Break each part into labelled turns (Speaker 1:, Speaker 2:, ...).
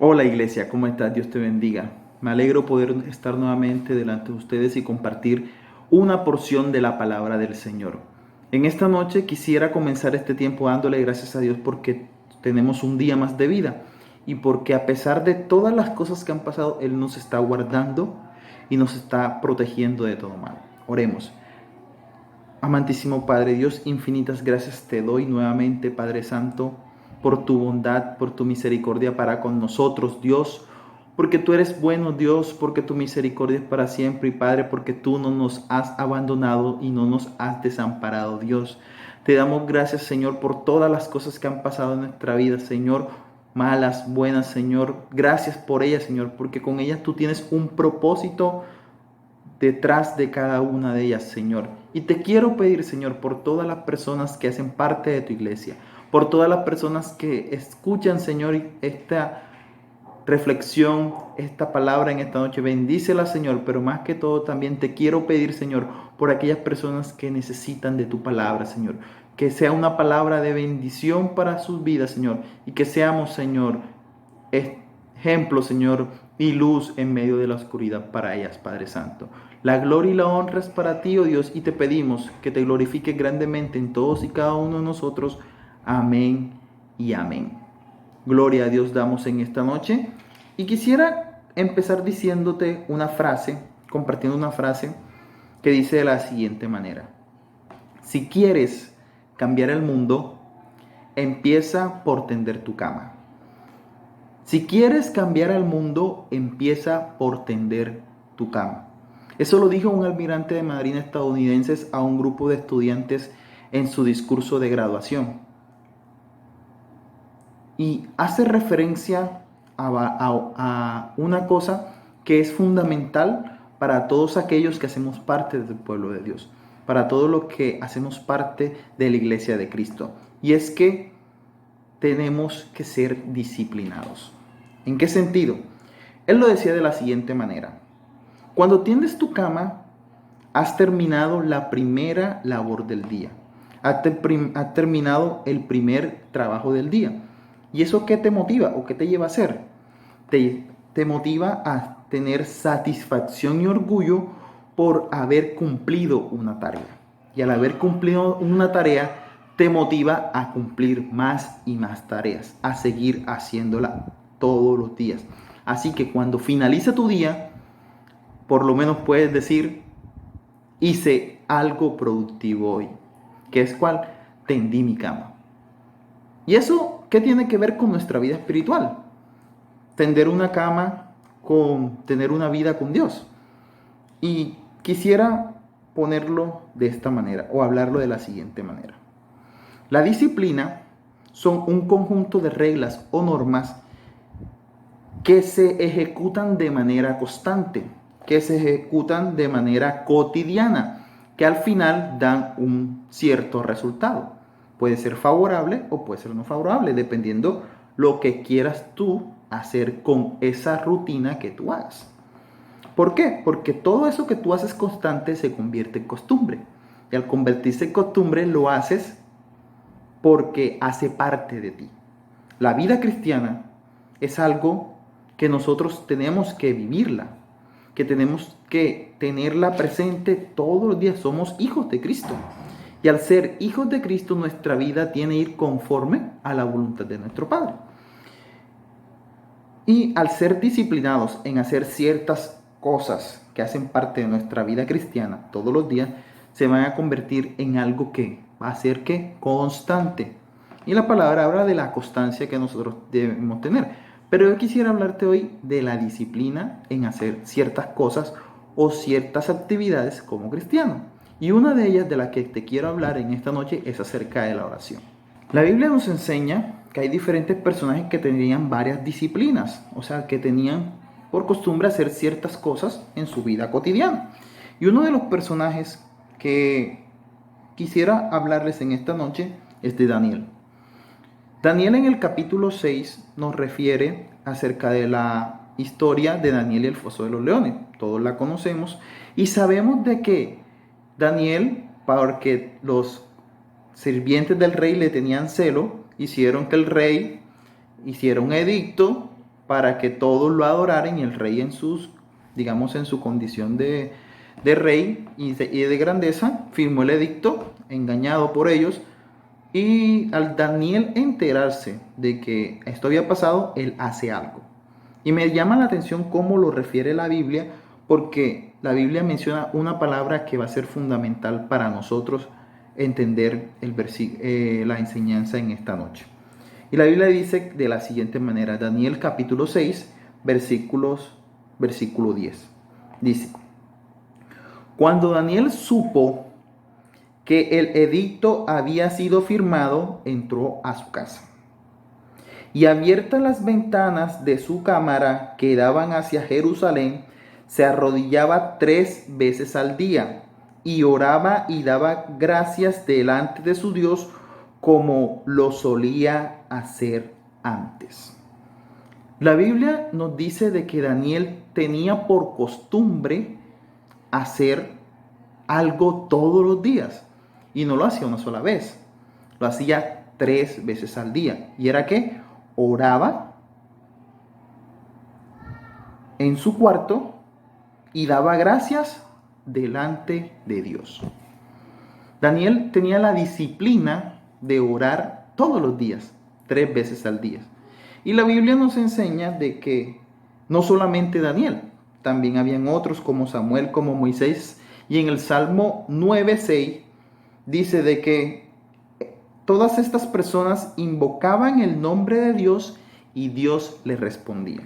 Speaker 1: Hola iglesia, ¿cómo estás? Dios te bendiga. Me alegro poder estar nuevamente delante de ustedes y compartir una porción de la palabra del Señor. En esta noche quisiera comenzar este tiempo dándole gracias a Dios porque tenemos un día más de vida y porque a pesar de todas las cosas que han pasado, Él nos está guardando y nos está protegiendo de todo mal. Oremos. Amantísimo Padre Dios, infinitas gracias te doy nuevamente, Padre Santo, por tu bondad, por tu misericordia para con nosotros, Dios, porque tú eres bueno, Dios, porque tu misericordia es para siempre, y Padre, porque tú no nos has abandonado y no nos has desamparado, Dios. Te damos gracias, Señor, por todas las cosas que han pasado en nuestra vida, Señor, malas, buenas, Señor. Gracias por ellas, Señor, porque con ellas tú tienes un propósito detrás de cada una de ellas, Señor. Y te quiero pedir, Señor, por todas las personas que hacen parte de tu iglesia, por todas las personas que escuchan, Señor, esta reflexión, esta palabra en esta noche. Bendícela, Señor, pero más que todo también te quiero pedir, Señor, por aquellas personas que necesitan de tu palabra, Señor. Que sea una palabra de bendición para sus vidas, Señor, y que seamos, Señor, ejemplo, Señor, y luz en medio de la oscuridad para ellas, Padre Santo. La gloria y la honra es para ti, oh Dios, y te pedimos que te glorifiques grandemente en todos y cada uno de nosotros. Amén y amén. Gloria a Dios damos en esta noche. Y quisiera empezar diciéndote una frase, compartiendo una frase que dice de la siguiente manera. Si quieres cambiar el mundo, empieza por tender tu cama. Si quieres cambiar al mundo, empieza por tender tu cama. Eso lo dijo un almirante de marina estadounidense a un grupo de estudiantes en su discurso de graduación. Y hace referencia a una cosa que es fundamental para todos aquellos que hacemos parte del pueblo de Dios, para todos los que hacemos parte de la iglesia de Cristo. Y es que tenemos que ser disciplinados. ¿En qué sentido? Él lo decía de la siguiente manera. Cuando tiendes tu cama, has terminado la primera labor del día. Has terminado el primer trabajo del día. ¿Y eso qué te motiva o qué te lleva a hacer? Te motiva a tener satisfacción y orgullo por haber cumplido una tarea. Y al haber cumplido una tarea, te motiva a cumplir más y más tareas, a seguir haciéndola todos los días. Así que cuando finaliza tu día, por lo menos puedes decir, hice algo productivo hoy. ¿Qué es cuál? Tendí mi cama. ¿Y eso qué tiene que ver con nuestra vida espiritual? Tender una cama con tener una vida con Dios. Y quisiera ponerlo de esta manera o hablarlo de la siguiente manera. La disciplina son un conjunto de reglas o normas que se ejecutan de manera constante, que se ejecutan de manera cotidiana, que al final dan un cierto resultado. Puede ser favorable o puede ser no favorable, dependiendo lo que quieras tú hacer con esa rutina que tú hagas. ¿Por qué? Porque todo eso que tú haces constante se convierte en costumbre. Y al convertirse en costumbre lo haces porque hace parte de ti. La vida cristiana es algo que nosotros tenemos que vivirla, que tenemos que tenerla presente todos los días. Somos hijos de Cristo. Y al ser hijos de Cristo, nuestra vida tiene que ir conforme a la voluntad de nuestro Padre. Y al ser disciplinados en hacer ciertas cosas que hacen parte de nuestra vida cristiana todos los días, se van a convertir en algo que va a ser que constante. Y la palabra habla de la constancia que nosotros debemos tener. Pero yo quisiera hablarte hoy de la disciplina en hacer ciertas cosas o ciertas actividades como cristiano. Y una de ellas de las que te quiero hablar en esta noche es acerca de la oración. La Biblia nos enseña que hay diferentes personajes que tenían varias disciplinas, o sea, que tenían por costumbre hacer ciertas cosas en su vida cotidiana. Y uno de los personajes que quisiera hablarles en esta noche es de Daniel. Daniel en el capítulo 6 nos refiere acerca de la historia de Daniel y el foso de los leones. Todos la conocemos y sabemos de que Daniel, porque los sirvientes del rey le tenían celo, hicieron que el rey hiciera un edicto para que todos lo adoraran, y el rey en sus, digamos, en su condición de rey y de grandeza, firmó el edicto, engañado por ellos, y al Daniel enterarse de que esto había pasado, él hace algo. Y me llama la atención cómo lo refiere la Biblia, porque la Biblia menciona una palabra que va a ser fundamental para nosotros entender la enseñanza en esta noche. Y la Biblia dice de la siguiente manera, Daniel capítulo 6, versículo 10. Dice, cuando Daniel supo que el edicto había sido firmado, entró a su casa. Y abiertas las ventanas de su cámara que daban hacia Jerusalén, se arrodillaba 3 veces al día y oraba y daba gracias delante de su Dios como lo solía hacer antes. La Biblia nos dice de que Daniel tenía por costumbre hacer algo todos los días. Y no lo hacía una sola vez, lo hacía 3 veces al día. ¿Y era qué? Oraba en su cuarto y daba gracias delante de Dios. Daniel tenía la disciplina de orar todos los días, 3 veces al día. Y la Biblia nos enseña de que no solamente Daniel, también habían otros como Samuel, como Moisés. Y en el Salmo 9:6 dice de que todas estas personas invocaban el nombre de Dios y Dios les respondía.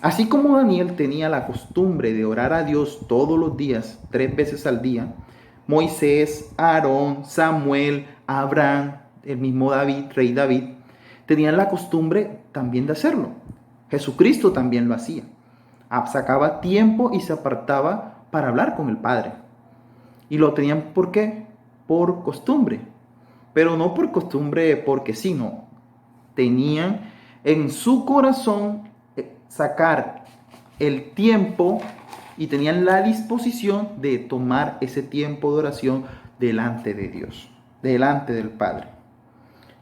Speaker 1: Así como Daniel tenía la costumbre de orar a Dios todos los días, 3 veces al día, Moisés, Aarón, Samuel, Abraham, el mismo David, rey David, tenían la costumbre también de hacerlo. Jesucristo también lo hacía. Sacaba tiempo y se apartaba para hablar con el Padre. Y lo tenían, ¿por qué? Por costumbre. Pero no por costumbre porque sí, no. Tenían en su corazón sacar el tiempo y tenían la disposición de tomar ese tiempo de oración delante de Dios, delante del Padre.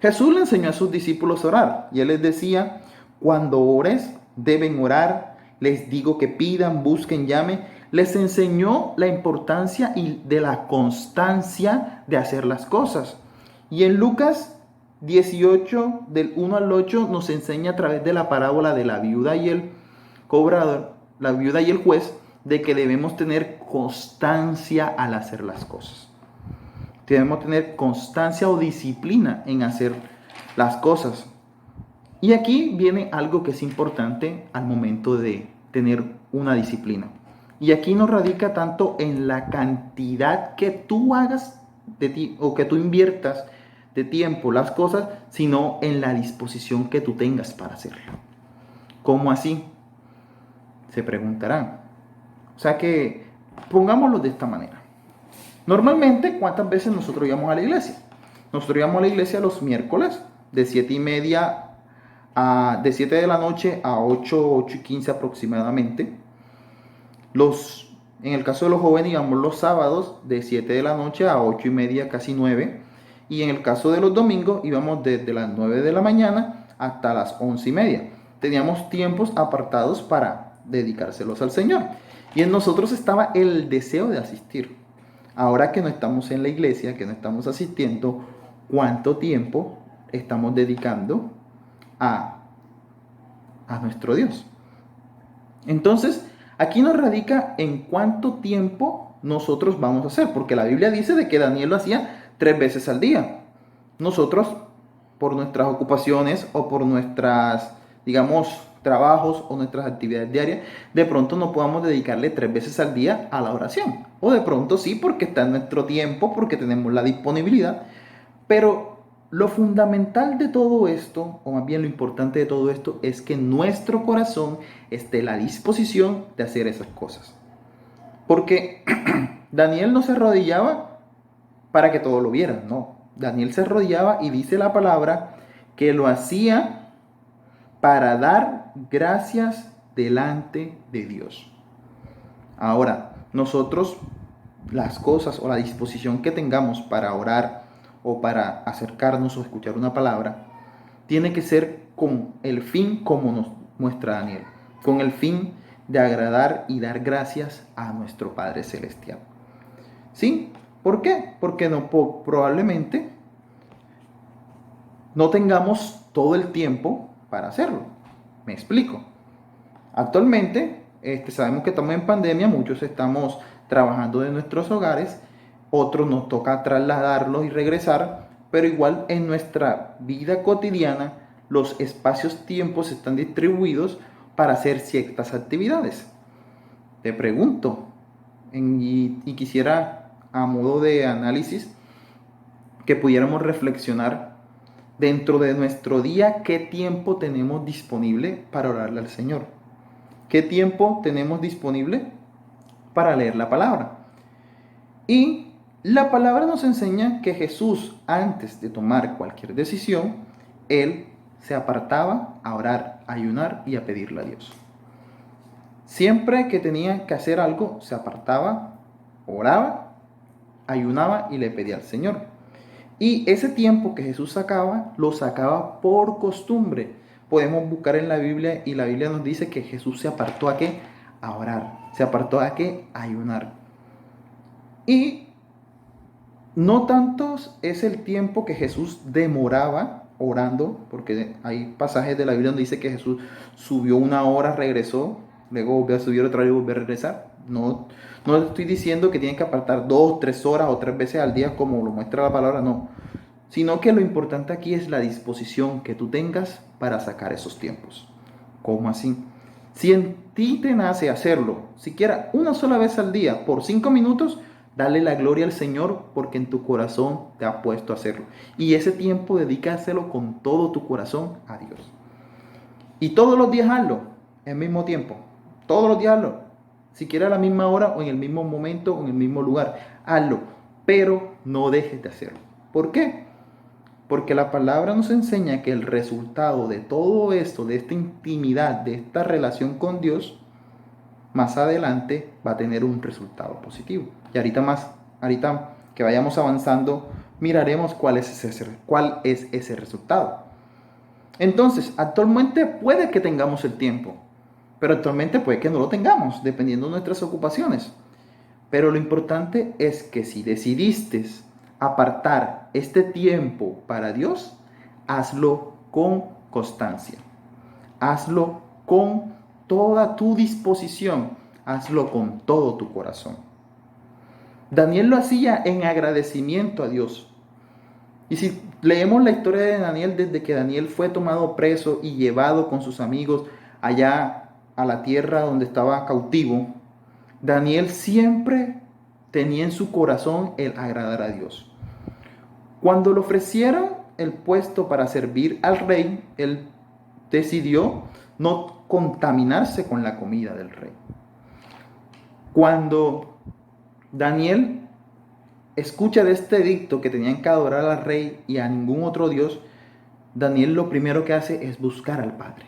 Speaker 1: Jesús le enseñó a sus discípulos a orar y él les decía, cuando ores deben orar, les digo que pidan, busquen, llamen. Les enseñó la importancia y de la constancia de hacer las cosas. Y en Lucas 18, del 1 al 8, nos enseña a través de la parábola de la viuda y el cobrador, la viuda y el juez, de que debemos tener constancia al hacer las cosas. Debemos tener constancia o disciplina en hacer las cosas. Y aquí viene algo que es importante al momento de tener una disciplina. Y aquí no radica tanto en la cantidad que tú hagas de ti o que tú inviertas de tiempo las cosas, sino en la disposición que tú tengas para hacerlo. ¿Cómo así? Se preguntarán. O sea que pongámoslo de esta manera. Normalmente, ¿cuántas veces nosotros íbamos a la iglesia? Nosotros íbamos a la iglesia los miércoles de 7:30 de 7 de la noche a 8:15 aproximadamente. En el caso de los jóvenes íbamos los sábados de 7 de la noche a 8:30, casi 9. Y en el caso de los domingos íbamos desde las 9 de la mañana hasta las 11:30. Teníamos tiempos apartados para dedicárselos al Señor. Y en nosotros estaba el deseo de asistir. Ahora que no estamos en la iglesia, que no estamos asistiendo, ¿cuánto tiempo estamos dedicando a nuestro Dios? Entonces, aquí nos radica en cuánto tiempo nosotros vamos a hacer, porque la Biblia dice de que Daniel lo hacía 3 veces al día. Nosotros, por nuestras ocupaciones o por nuestras, digamos, trabajos o nuestras actividades diarias, de pronto no podamos dedicarle 3 veces al día a la oración. O de pronto sí, porque está en nuestro tiempo, porque tenemos la disponibilidad. Pero lo fundamental de todo esto, o más bien lo importante de todo esto, es que nuestro corazón esté a la disposición de hacer esas cosas. Porque Daniel no se arrodillaba para que todos lo vieran, no. Daniel se arrodillaba y dice la palabra que lo hacía para dar gracias delante de Dios. Ahora, nosotros las cosas o la disposición que tengamos para orar o para acercarnos o escuchar una palabra, tiene que ser con el fin como muestra Daniel, con el fin de agradar y dar gracias a nuestro Padre Celestial. ¿Sí? ¿Por qué? Porque probablemente no tengamos todo el tiempo para hacerlo. Me explico. Actualmente, sabemos que estamos en pandemia, muchos estamos trabajando de nuestros hogares, otros nos toca trasladarlos y regresar, pero igual en nuestra vida cotidiana los espacios-tiempos están distribuidos para hacer ciertas actividades. Te pregunto, y quisiera a modo de análisis que pudiéramos reflexionar dentro de nuestro día qué tiempo tenemos disponible para orarle al Señor. ¿Qué tiempo tenemos disponible para leer la palabra? Y la palabra nos enseña que Jesús, antes de tomar cualquier decisión, Él se apartaba a orar, a ayunar y a pedirle a Dios. Siempre que tenía que hacer algo, se apartaba, oraba, ayunaba y le pedía al Señor. Y ese tiempo que Jesús sacaba, lo sacaba por costumbre. Podemos buscar en la Biblia y la Biblia nos dice que Jesús se apartó ¿a qué? A orar. Se apartó ¿a qué? A ayunar. Y no tanto es el tiempo que Jesús demoraba orando, porque hay pasajes de la Biblia donde dice que Jesús subió 1 hora, regresó, luego volvió a subir otra vez y volvió a regresar. No estoy diciendo que tienen que apartar 2, 3 horas o 3 veces al día como lo muestra la palabra, no. Sino que lo importante aquí es la disposición que tú tengas para sacar esos tiempos. ¿Cómo así? Si en ti te nace hacerlo, siquiera una sola vez al día, por 5 minutos, dale la gloria al Señor porque en tu corazón te ha puesto a hacerlo. Y ese tiempo dedícaselo con todo tu corazón a Dios. Y todos los días hazlo, al mismo tiempo. Todos los días hazlo. Siquiera a la misma hora o en el mismo momento o en el mismo lugar. Hazlo, pero no dejes de hacerlo. ¿Por qué? Porque la palabra nos enseña que el resultado de todo esto, de esta intimidad, de esta relación con Dios, más adelante va a tener un resultado positivo. Y ahorita que vayamos avanzando, miraremos cuál es ese resultado. Entonces, actualmente puede que tengamos el tiempo, pero actualmente puede que no lo tengamos, dependiendo de nuestras ocupaciones. Pero lo importante es que si decidiste apartar este tiempo para Dios, hazlo con constancia. Hazlo con toda tu disposición. Hazlo con todo tu corazón. Daniel lo hacía en agradecimiento a Dios. Y si leemos la historia de Daniel, desde que Daniel fue tomado preso y llevado con sus amigos allá a la tierra donde estaba cautivo, Daniel siempre tenía en su corazón el agradar a Dios. Cuando le ofrecieron el puesto para servir al rey, él decidió no contaminarse con la comida del rey. Cuando Daniel escucha de este edicto que tenían que adorar al rey y a ningún otro Dios, Daniel lo primero que hace es buscar al Padre.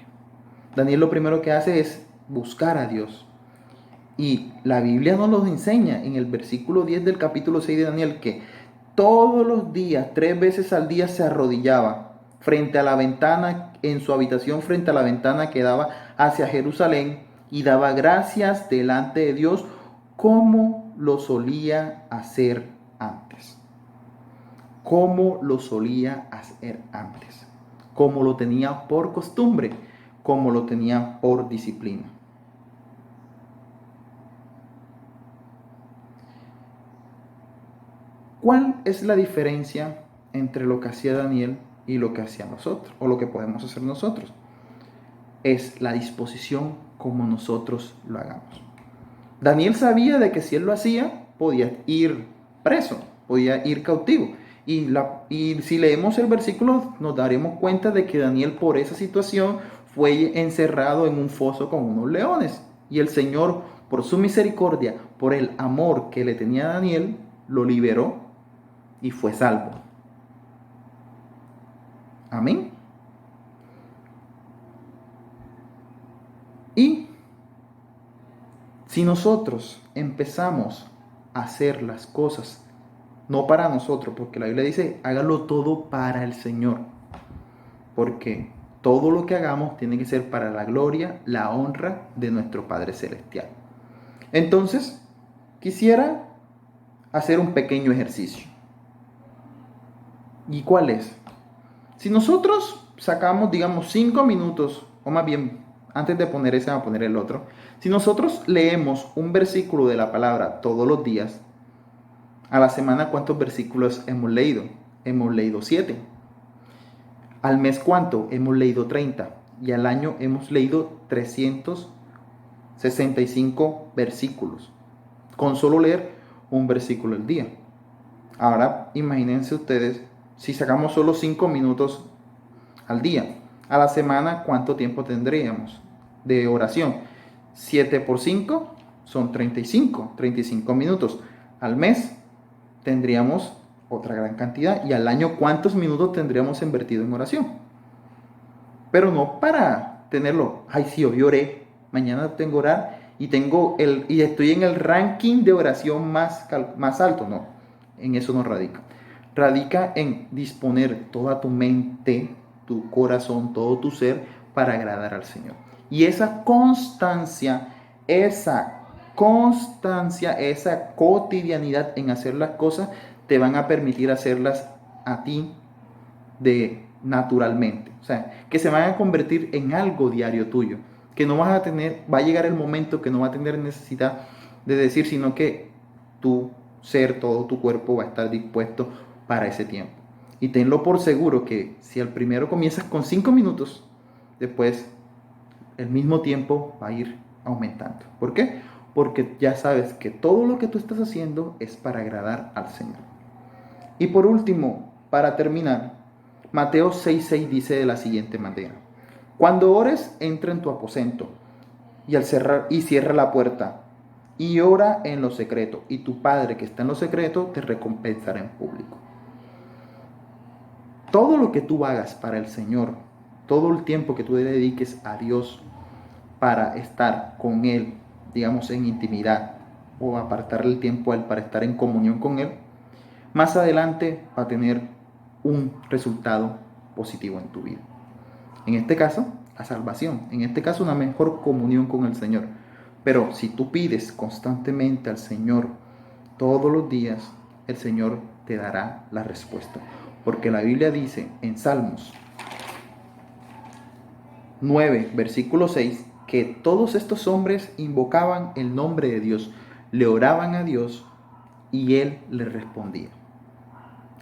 Speaker 1: Daniel lo primero que hace es buscar a Dios. Y la Biblia nos lo enseña en el versículo 10 del capítulo 6 de Daniel que todos los días, 3 veces al día se arrodillaba frente a la ventana, en su habitación frente a la ventana que daba hacia Jerusalén y daba gracias delante de Dios como lo solía hacer antes. Como lo solía hacer antes. Como lo tenía por costumbre, como lo tenía por disciplina. ¿Cuál es la diferencia entre lo que hacía Daniel y lo que hacía nosotros, o lo que podemos hacer nosotros? Es la disposición como nosotros lo hagamos. Daniel sabía de que si él lo hacía, podía ir preso, podía ir cautivo. Y si leemos el versículo, nos daremos cuenta de que Daniel por esa situación fue encerrado en un foso con unos leones. Y el Señor, por su misericordia, por el amor que le tenía a Daniel, lo liberó y fue salvo. Amén. Y si nosotros empezamos a hacer las cosas, no para nosotros, porque la Biblia dice, hágalo todo para el Señor. Porque todo lo que hagamos tiene que ser para la gloria, la honra de nuestro Padre Celestial. Entonces, quisiera hacer un pequeño ejercicio. ¿Y cuál es? Si nosotros sacamos, digamos, 5 minutos, o más bien, antes de poner ese, vamos a poner el otro. Si nosotros leemos un versículo de la palabra todos los días, a la semana, ¿cuántos versículos hemos leído? Hemos leído 7. Al mes, ¿cuánto? Hemos leído 30. Y al año hemos leído 365 versículos. Con solo leer un versículo al día. Ahora, imagínense ustedes, si sacamos solo 5 minutos al día, a la semana, ¿cuánto tiempo tendríamos de oración? 7 por 5 son 35 minutos. Al mes tendríamos otra gran cantidad. Y al año, ¿cuántos minutos tendríamos invertido en oración? Pero no para tenerlo, ay, sí, hoy oré, mañana tengo que orar y estoy en el ranking de oración más alto. No, en eso no radica. Radica en disponer toda tu mente, tu corazón, todo tu ser para agradar al Señor. Y esa constancia, esa cotidianidad en hacer las cosas te van a permitir hacerlas a ti naturalmente. O sea, que se van a convertir en algo diario tuyo. Que no vas a tener, va a llegar el momento que no va a tener necesidad de decir, sino que tu ser, todo tu cuerpo va a estar dispuesto para ese tiempo. Y tenlo por seguro que si al primero comienzas con 5 minutos, después el mismo tiempo va a ir aumentando. ¿Por qué? Porque ya sabes que todo lo que tú estás haciendo es para agradar al Señor. Y por último, para terminar, Mateo 6:6 dice de la siguiente manera: cuando ores, entra en tu aposento y cierra la puerta y ora en lo secreto, y tu Padre que está en lo secreto te recompensará en público. Todo lo que tú hagas para el Señor, todo el tiempo que tú dediques a Dios para estar con Él, digamos en intimidad, o apartarle el tiempo a Él para estar en comunión con Él, más adelante va a tener un resultado positivo en tu vida. En este caso, la salvación. En este caso, una mejor comunión con el Señor. Pero si tú pides constantemente al Señor todos los días, el Señor te dará la respuesta. Porque la Biblia dice en Salmos 9, versículo 6, que todos estos hombres invocaban el nombre de Dios, le oraban a Dios y Él les respondía.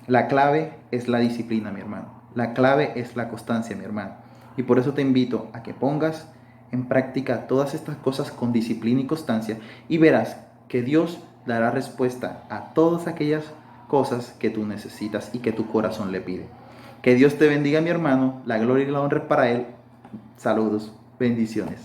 Speaker 1: La clave es la disciplina, mi hermano. La clave es la constancia, mi hermano. Y por eso te invito a que pongas en práctica todas estas cosas con disciplina y constancia y verás que Dios dará respuesta a todas aquellas cosas que tú necesitas y que tu corazón le pide. Que Dios te bendiga, mi hermano. La gloria y la honra es para Él. Saludos. Bendiciones.